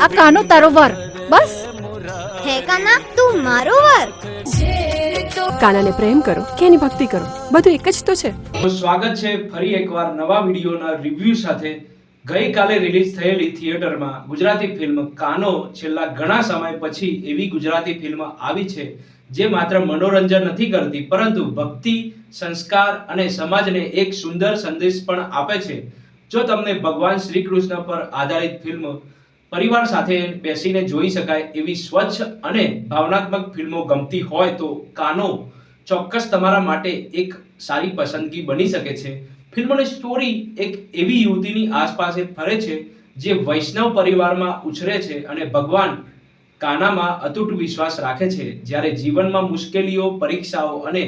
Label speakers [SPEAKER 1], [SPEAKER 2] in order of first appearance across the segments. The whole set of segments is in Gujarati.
[SPEAKER 1] આ કાનો તારો વર બસ.
[SPEAKER 2] હે કાના તું મારો વર.
[SPEAKER 3] કાનાને પ્રેમ કરો કે એની ભક્તિ કરો, બધું એક જ તો છે.
[SPEAKER 4] સ્વાગત છે ફરી એકવાર નવા વિડીયોના રિવ્યુ સાથે. ગઈકાલે રિલીઝ થયેલી થિયેટરમાં ગુજરાતી ફિલ્મ કાનો છેલ્લા ઘણા સમય પછી એવી ગુજરાતી ફિલ્મ આવી છે જે માત્ર મનોરંજન નથી કરતી પરંતુ ભક્તિ, સંસ્કાર અને સમાજને એક સુંદર સંદેશ પણ આપે છે. જો તમને ભગવાન શ્રી કૃષ્ણ પર આધારિત ફિલ્મ પરિવાર સાથે બેસીને જોઈ શકાય એવી સ્વચ્છ અને ભાવનાત્મક ફિલ્મો ગમતી હોય તો કાનો ચોક્કસ તમારા માટે એક સારી પસંદગી બની શકે છે. ફિલ્મની સ્ટોરી એક એવી યુવતીની આસપાસ ફરે છે જે વૈષ્ણવ પરિવારમાં ઉછરે છે અને ભગવાન કાનામાં અતૂટ વિશ્વાસ રાખે છે. જ્યારે જીવનમાં મુશ્કેલીઓ, પરીક્ષાઓ અને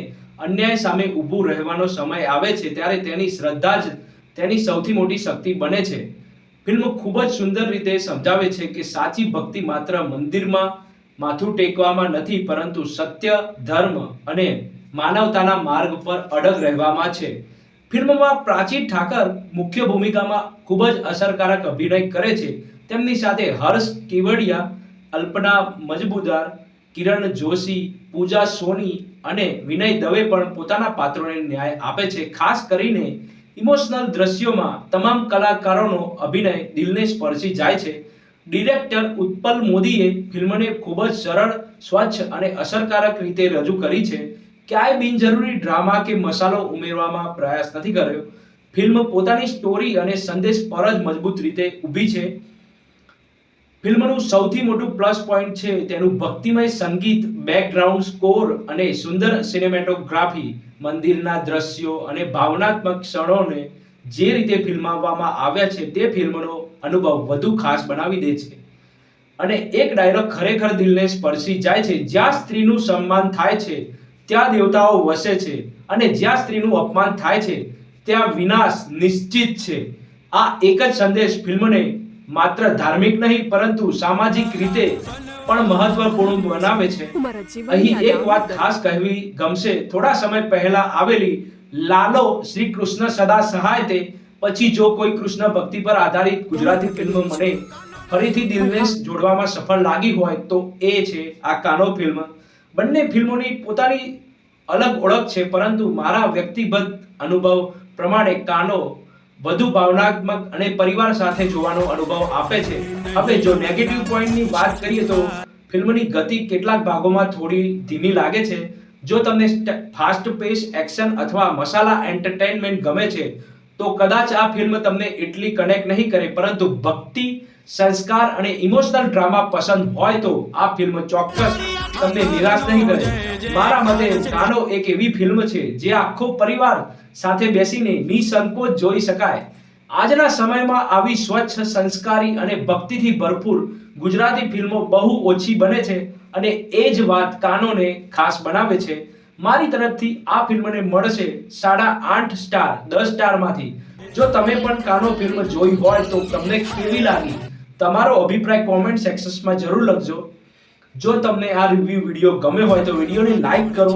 [SPEAKER 4] અન્યાય સામે ઊભું રહેવાનો સમય આવે છે ત્યારે તેની શ્રદ્ધા જ તેની સૌથી મોટી શક્તિ બને છે. ફિલ્મ ખૂબ જ સુંદર રીતે સમજાવે છે કે સાચી ભક્તિ માત્ર મંદિરમાં માથું ટેકવામાં નથી પરંતુ સત્ય, ધર્મ અને માનવતાના માર્ગ પર અડગ રહેવામાં છે. ફિલ્મમાં પ્રાચી ઠાકર મુખ્ય ભૂમિકામાં ખૂબ જ અસરકારક અભિનય કરે છે. તેમની સાથે હર્ષ કેવડિયા, અલ્પના મજમુદાર, કિરણ જોશી, પૂજા સોની અને વિનય દવે પણ પોતાના પાત્રોને ન્યાય આપે છે. ખાસ કરીને ઇમોશનલ દ્રશ્યોમાં તમામ કલાકારોનો અભિનય દિલને સ્પર્શી જાય છે. ડિરેક્ટર ઉત્પલ મોદીએ ફિલ્મને ખૂબ જ સરળ, સ્વચ્છ અને અસરકારક રીતે રજૂ કરી છે. ક્યાંય બિનજરૂરી ડ્રામા કે મસાલો ઉમેરવામાં પ્રયાસ નથી કર્યો. ફિલ્મ પોતાની સ્ટોરી અને સંદેશ પર જ મજબૂત રીતે ઊભી છે. ફિલ્મનું સૌથી મોટું પ્લસ પોઈન્ટ છે તેનું ભક્તિમય સંગીત, બેકગ્રાઉન્ડ સ્કોર અને સુંદર સિનેમેટોગ્રાફી. મંદિરના દ્રશ્યો અને ભાવનાત્મક ક્ષણોને જે રીતે ફિલ્માવવામાં આવ્યા છે તે ફિલ્મનો અનુભવ વધુ ખાસ બનાવી દે છે. અને એક ડાયલોગ ખરેખર દિલને સ્પર્શી જાય છે, જ્યાં સ્ત્રીનું સન્માન થાય છે ત્યાં દેવતાઓ વસે છે અને જ્યાં સ્ત્રીનું અપમાન થાય છે ત્યાં વિનાશ નિશ્ચિત છે. આ એક જ સંદેશ ફિલ્મને માત્ર ધાર્મિક નહીં પરંતુ સામાજિક રીતે પણ મહત્વપૂર્ણ બનાવે છે. અહીં એક વાત ખાસ કહેવી ગમશે. થોડા સમય પહેલા આવેલી લાલો શ્રી કૃષ્ણ સદા સહાય તે પછી જો કોઈ કૃષ્ણ ભક્તિ પર આધારિત ગુજરાતી ફિલ્મ મને ફરીથી દિલને જોડવામાં સફળ લાગી હોય તો એ છે આ કાનો ફિલ્મ. બંને ફિલ્મોની પોતાની અલગ ઓળખ છે પરંતુ મારા વ્યક્તિગત અનુભવ પ્રમાણે કાનો વધુ ભાવનાત્મક અને પરિવાર સાથે જોવાનો અનુભવ આપે છે. હવે જો નેગેટિવ પોઈન્ટની વાત કરીએ તો ફિલ્મની ગતિ કેટલાક ભાગોમાં થોડી ધીમી લાગે છે. જો તમને ફાસ્ટ પેસ એક્શન અથવા મસાલા એન્ટરટેનમેન્ટ ગમે છે તો કદાચ આ ફિલ્મ તમને એટલી કનેક્ટ નહીં કરે પરંતુ ભક્તિ, સંસ્કાર અને ઇમોશનલ ડ્રામા પસંદ હોય તો આ ફિલ્મ ચોક્કસ તમને નિરાશ નહીં કરે. મારા મતે કાનો એક એવી ફિલ્મ છે જે આખો પરિવાર સાથે બેસીને નિસંકોચ જોઈ શકાય. આજના સમયમાં આવી સ્વચ્છ, સંસ્કારી અને ભક્તિથી ભરપૂર ગુજરાતી ફિલ્મો બહુ ઓછી બને છે અને એ જ વાત કાનોને ખાસ બનાવે છે. મારી તરફથી આ ફિલ્મને મળશે 8.5 સ્ટાર 10 સ્ટારમાંથી. જો તમે પણ કાનો ફિલ્મ જોઈ હોય તો તમને કેવી લાગી તમારો અભિપ્રાય કોમેન્ટ સેક્શનમાં જરૂર લખજો. જો તમને આ રિવ્યુ વિડીયો ગમે હોય તો વિડીયોને લાઈક કરો,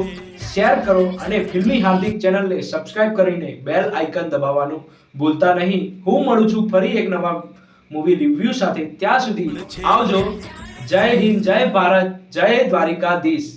[SPEAKER 4] શેર કરો અને ફિલ્મી હાર્દિક ચેનલને સબસ્ક્રાઇબ કરીને બેલ આઇકન દબાવવાનું ભૂલતા નહીં. હું મળું છું ફરી એક નવા મૂવી રિવ્યુ સાથે. ત્યાં સુધી આવજો. જય હિન્દ, જય ભારત, જય દ્વારિકાધીશ.